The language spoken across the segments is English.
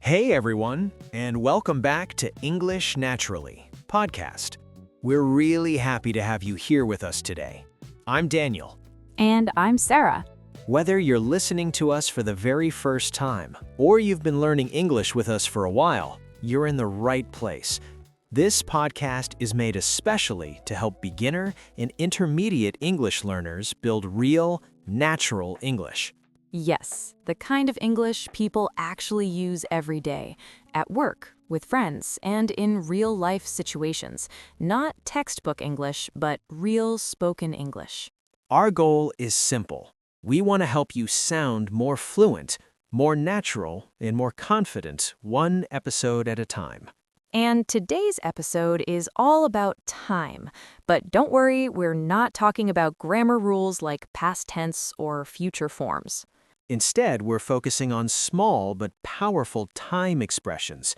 Hey everyone, and welcome back to English Naturally podcast. We're really happy to have you here with us today. I'm Daniel. And I'm Sarah. Whether you're listening to us for the very first time, or you've been learning English with us for a while, you're in the right place. This podcast is made especially to help beginner and intermediate English learners build real, natural English. Yes, the kind of English people actually use every day, at work, with friends, and in real-life situations. Not textbook English, but real spoken English. Our goal is simple. We want to help you sound more fluent, more natural, and more confident, one episode at a time. And today's episode is all about time. But don't worry, we're not talking about grammar rules like past tense or future forms. Instead, we're focusing on small but powerful time expressions.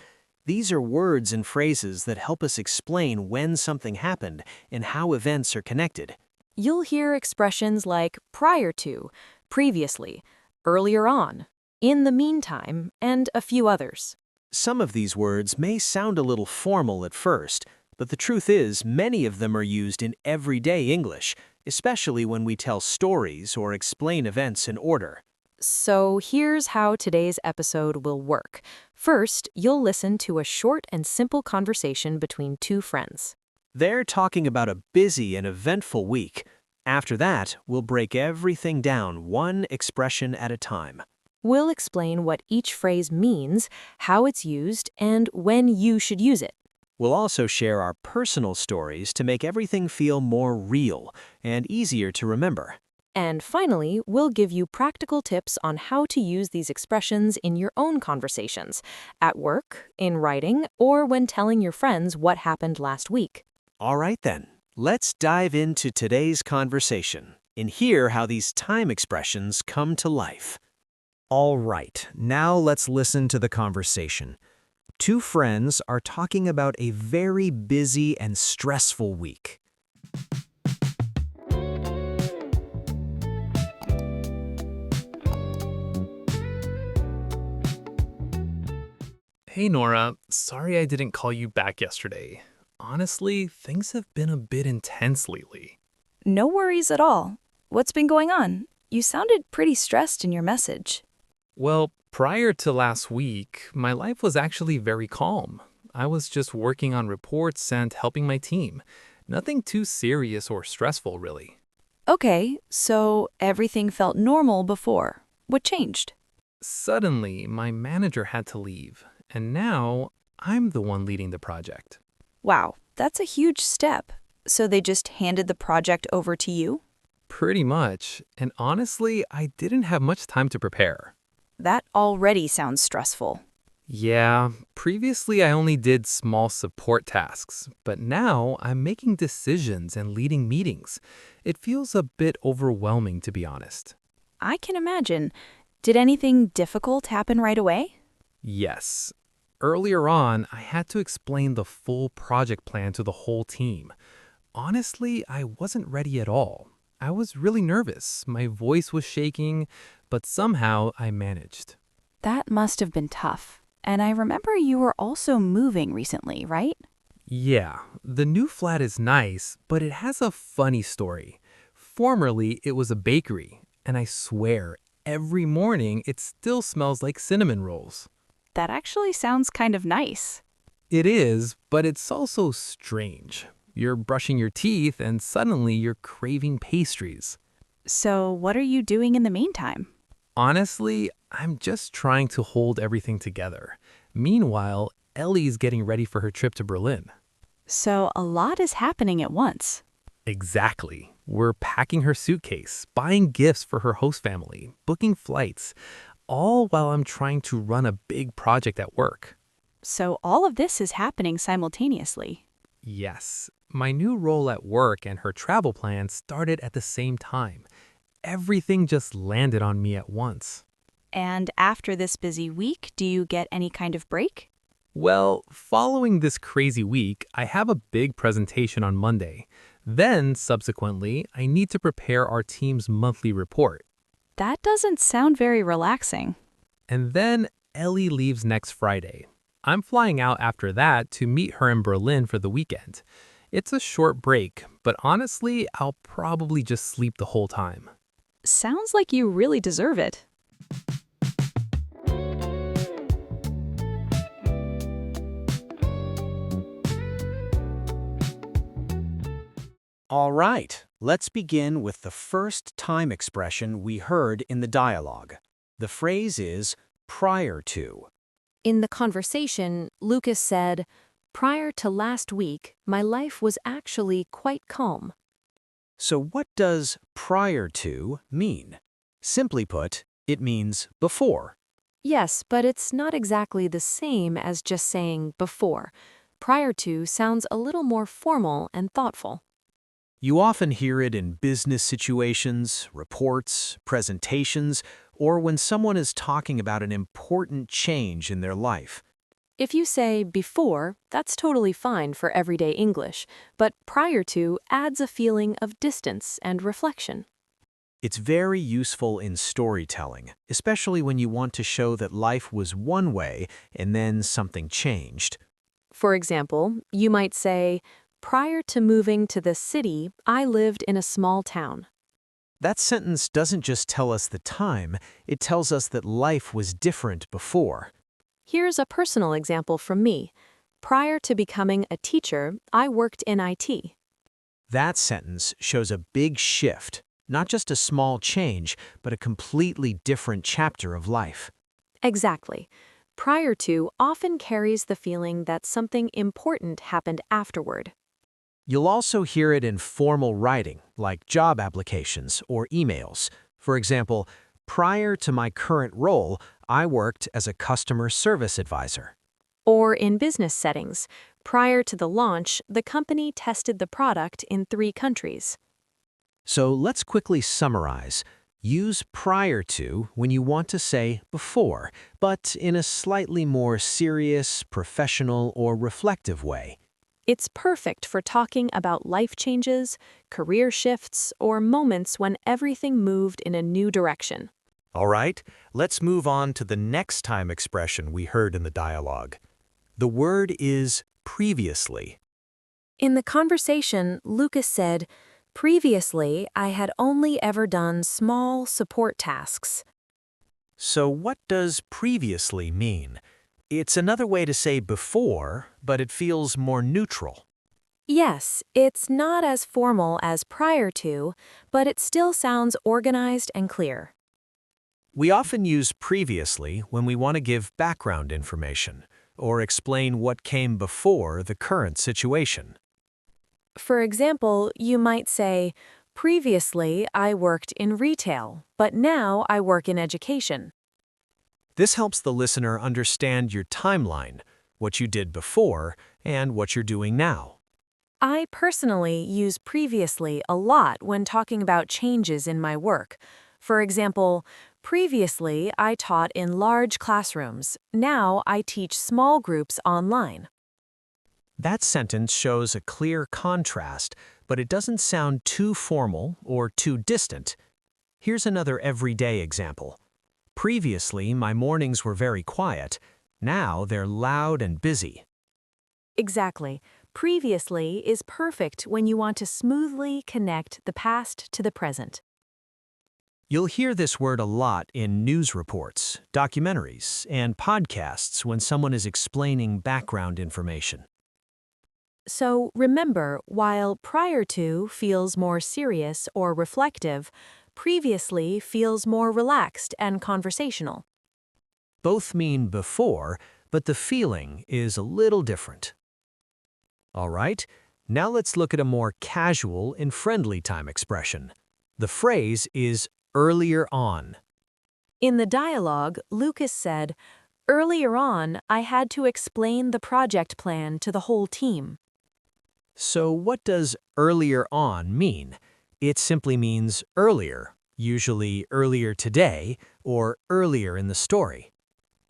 These are words and phrases that help us explain when something happened and how events are connected. You'll hear expressions like prior to, previously, earlier on, in the meantime, and a few others. Some of these words may sound a little formal at first, but the truth is many of them are used in everyday English, especially when we tell stories or explain events in order. So here's how today's episode will work. First, you'll listen to a short and simple conversation between two friends. They're talking about a busy and eventful week. After that, we'll break everything down one expression at a time. We'll explain what each phrase means, how it's used, and when you should use it. We'll also share our personal stories to make everything feel more real and easier to remember. And finally, we'll give you practical tips on how to use these expressions in your own conversations, at work, in writing, or when telling your friends what happened last week. All right then, let's dive into today's conversation and hear how these time expressions come to life. All right, now let's listen to the conversation. Two friends are talking about a very busy and stressful week. Hey Nora, sorry I didn't call you back yesterday. Honestly, things have been a bit intense lately. No worries at all. What's been going on? You sounded pretty stressed in your message. Well, prior to last week, my life was actually very calm. I was just working on reports and helping my team. Nothing too serious or stressful, really. Okay, so everything felt normal before. What changed? Suddenly, my manager had to leave, and now I'm the one leading the project. Wow, that's a huge step. So they just handed the project over to you? Pretty much, and honestly, I didn't have much time to prepare. That already sounds stressful. Yeah, previously I only did small support tasks, but now I'm making decisions and leading meetings. It feels a bit overwhelming, to be honest. I can imagine. Did anything difficult happen right away? Yes. Earlier on, I had to explain the full project plan to the whole team. Honestly, I wasn't ready at all. I was really nervous. My voice was shaking, but somehow I managed. That must have been tough. And I remember you were also moving recently, right? Yeah, the new flat is nice, but it has a funny story. Formerly, it was a bakery, and I swear, every morning it still smells like cinnamon rolls. That actually sounds kind of nice. It is, but it's also strange. You're brushing your teeth and suddenly you're craving pastries. So what are you doing in the meantime? Honestly, I'm just trying to hold everything together. Meanwhile, Ellie's getting ready for her trip to Berlin. So a lot is happening at once. Exactly. We're packing her suitcase, buying gifts for her host family, booking flights, all while I'm trying to run a big project at work. So all of this is happening simultaneously. Yes, my new role at work and her travel plans started at the same time. Everything just landed on me at once. And after this busy week, do you get any kind of break? Well, following this crazy week, I have a big presentation on Monday. Then, subsequently, I need to prepare our team's monthly report. That doesn't sound very relaxing. And then Ellie leaves next Friday. I'm flying out after that to meet her in Berlin for the weekend. It's a short break, but honestly, I'll probably just sleep the whole time. Sounds like you really deserve it. All right, let's begin with the first time expression we heard in the dialogue. The phrase is prior to. In the conversation, Lucas said, "Prior to last week, my life was actually quite calm." So what does prior to mean? Simply put, it means before. Yes, but it's not exactly the same as just saying before. Prior to sounds a little more formal and thoughtful. You often hear it in business situations, reports, presentations, or when someone is talking about an important change in their life. If you say before, that's totally fine for everyday English, but prior to adds a feeling of distance and reflection. It's very useful in storytelling, especially when you want to show that life was one way and then something changed. For example, you might say, "Prior to moving to this city, I lived in a small town." That sentence doesn't just tell us the time, it tells us that life was different before. Here's a personal example from me. Prior to becoming a teacher, I worked in IT. That sentence shows a big shift, not just a small change, but a completely different chapter of life. Exactly. Prior to often carries the feeling that something important happened afterward. You'll also hear it in formal writing, like job applications or emails. For example, prior to my current role, I worked as a customer service advisor. Or in business settings, prior to the launch, the company tested the product in 3 countries. So let's quickly summarize. Use prior to when you want to say before, but in a slightly more serious, professional, or reflective way. It's perfect for talking about life changes, career shifts, or moments when everything moved in a new direction. All right, let's move on to the next time expression we heard in the dialogue. The word is previously. In the conversation, Lucas said, "Previously, I had only ever done small support tasks." So what does previously mean? It's another way to say before, but it feels more neutral. Yes, it's not as formal as prior to, but it still sounds organized and clear. We often use previously when we want to give background information or explain what came before the current situation. For example, you might say, "Previously, I worked in retail, but now I work in education." This helps the listener understand your timeline, what you did before, and what you're doing now. I personally use previously a lot when talking about changes in my work. For example, previously I taught in large classrooms. Now I teach small groups online. That sentence shows a clear contrast, but it doesn't sound too formal or too distant. Here's another everyday example. Previously, my mornings were very quiet. Now they're loud and busy. Exactly. Previously is perfect when you want to smoothly connect the past to the present. You'll hear this word a lot in news reports, documentaries, and podcasts when someone is explaining background information. So remember, while prior to feels more serious or reflective, previously feels more relaxed and conversational. Both mean before, but the feeling is a little different. All right, now let's look at a more casual and friendly time expression. The phrase is earlier on. In the dialogue, Lucas said, "Earlier on, I had to explain the project plan to the whole team." So what does earlier on mean? It simply means earlier, usually earlier today or earlier in the story.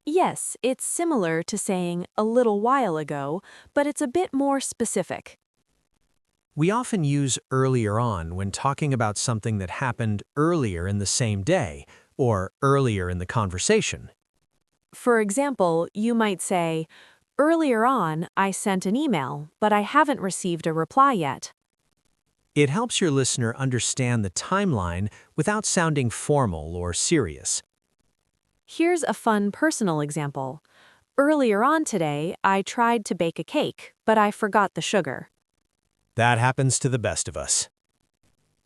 Yes, it's similar to saying a little while ago, but it's a bit more specific. We often use earlier on when talking about something that happened earlier in the same day or earlier in the conversation. For example, you might say, "Earlier on, I sent an email, but I haven't received a reply yet." It helps your listener understand the timeline without sounding formal or serious. Here's a fun personal example. "Earlier on today, I tried to bake a cake, but I forgot the sugar." That happens to the best of us.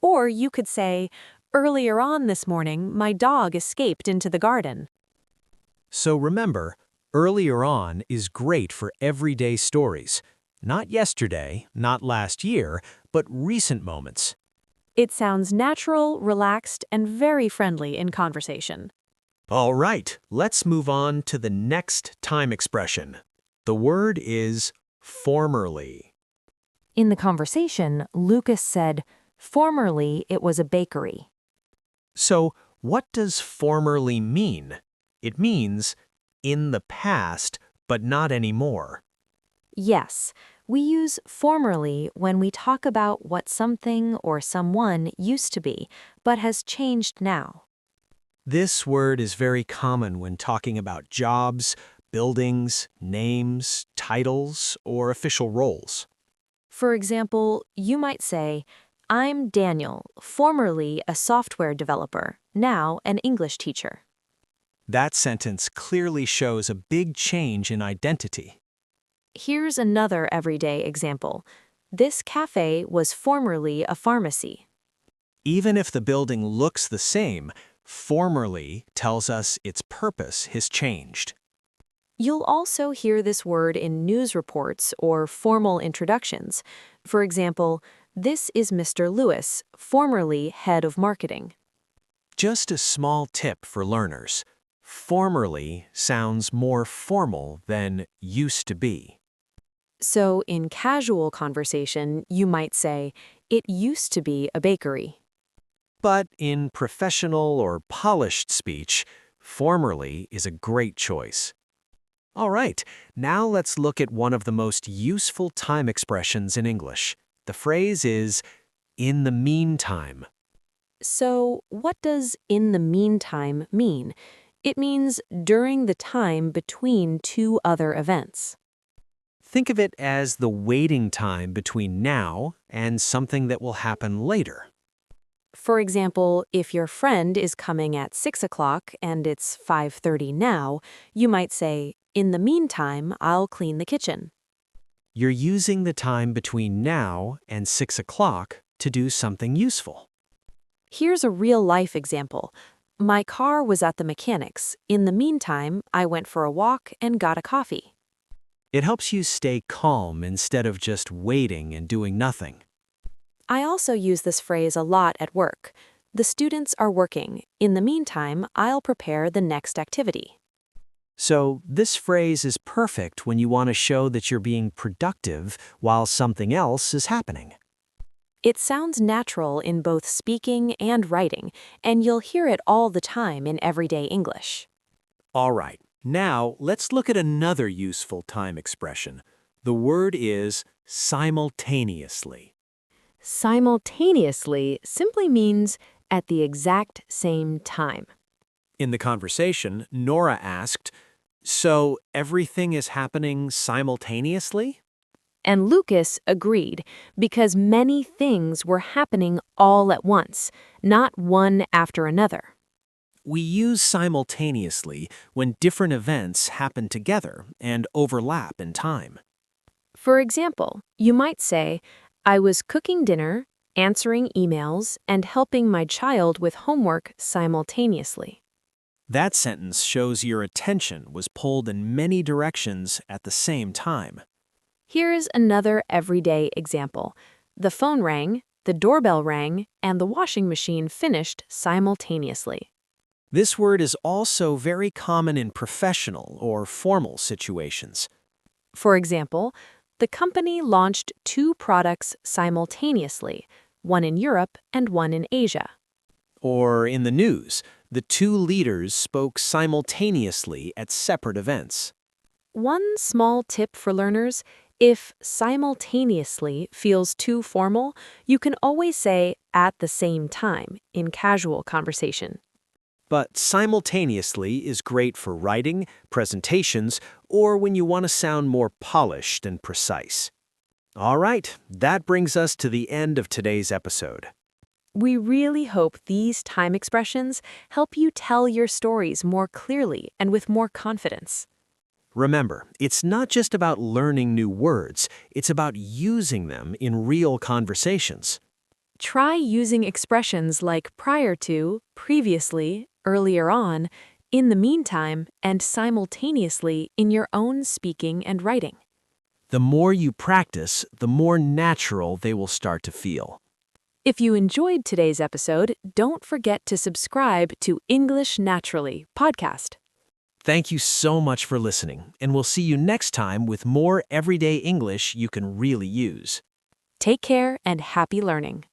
Or you could say, "Earlier on this morning, my dog escaped into the garden." So remember, earlier on is great for everyday stories. Not yesterday, not last year, but recent moments. It sounds natural, relaxed, and very friendly in conversation. All right, let's move on to the next time expression. The word is formerly. In the conversation, Lucas said, "Formerly, it was a bakery." So, what does formerly mean? It means in the past, but not anymore. Yes, we use formerly when we talk about what something or someone used to be, but has changed now. This word is very common when talking about jobs, buildings, names, titles, or official roles. For example, you might say, "I'm Daniel, formerly a software developer, now an English teacher." That sentence clearly shows a big change in identity. Here's another everyday example. "This cafe was formerly a pharmacy." Even if the building looks the same, formerly tells us its purpose has changed. You'll also hear this word in news reports or formal introductions. For example, "This is Mr. Lewis, formerly head of marketing." Just a small tip for learners. Formerly sounds more formal than used to be. So in casual conversation, you might say, "It used to be a bakery." But in professional or polished speech, formerly is a great choice. All right, now let's look at one of the most useful time expressions in English. The phrase is, in the meantime. So what does "in the meantime" mean? It means during the time between two other events. Think of it as the waiting time between now and something that will happen later. For example, if your friend is coming at 6 o'clock and it's 5:30 now, you might say, "In the meantime, I'll clean the kitchen." You're using the time between now and 6 o'clock to do something useful. Here's a real-life example. "My car was at the mechanic's. In the meantime, I went for a walk and got a coffee." It helps you stay calm instead of just waiting and doing nothing. I also use this phrase a lot at work. "The students are working. In the meantime, I'll prepare the next activity." So, this phrase is perfect when you want to show that you're being productive while something else is happening. It sounds natural in both speaking and writing, and you'll hear it all the time in everyday English. All right, now let's look at another useful time expression. The word is simultaneously. Simultaneously simply means at the exact same time. In the conversation, Nora asked, "So everything is happening simultaneously?" And Lucas agreed because many things were happening all at once, not one after another. We use simultaneously when different events happen together and overlap in time. For example, you might say, "I was cooking dinner, answering emails, and helping my child with homework simultaneously." That sentence shows your attention was pulled in many directions at the same time. Here's another everyday example. The phone rang, the doorbell rang, and the washing machine finished simultaneously. This word is also very common in professional or formal situations. For example, the company launched 2 products simultaneously, one in Europe and one in Asia. Or in the news, the two leaders spoke simultaneously at separate events. One small tip for learners: if simultaneously feels too formal, you can always say "at the same time" in casual conversation. but simultaneously is great for writing, presentations, or when you want to sound more polished and precise. All right, that brings us to the end of today's episode. We really hope these time expressions help you tell your stories more clearly and with more confidence. Remember, it's not just about learning new words, it's about using them in real conversations. Try using expressions like prior to, previously, earlier on, in the meantime, and simultaneously in your own speaking and writing. The more you practice, the more natural they will start to feel. If you enjoyed today's episode, don't forget to subscribe to English Naturally podcast. Thank you so much for listening, and we'll see you next time with more everyday English you can really use. Take care and happy learning.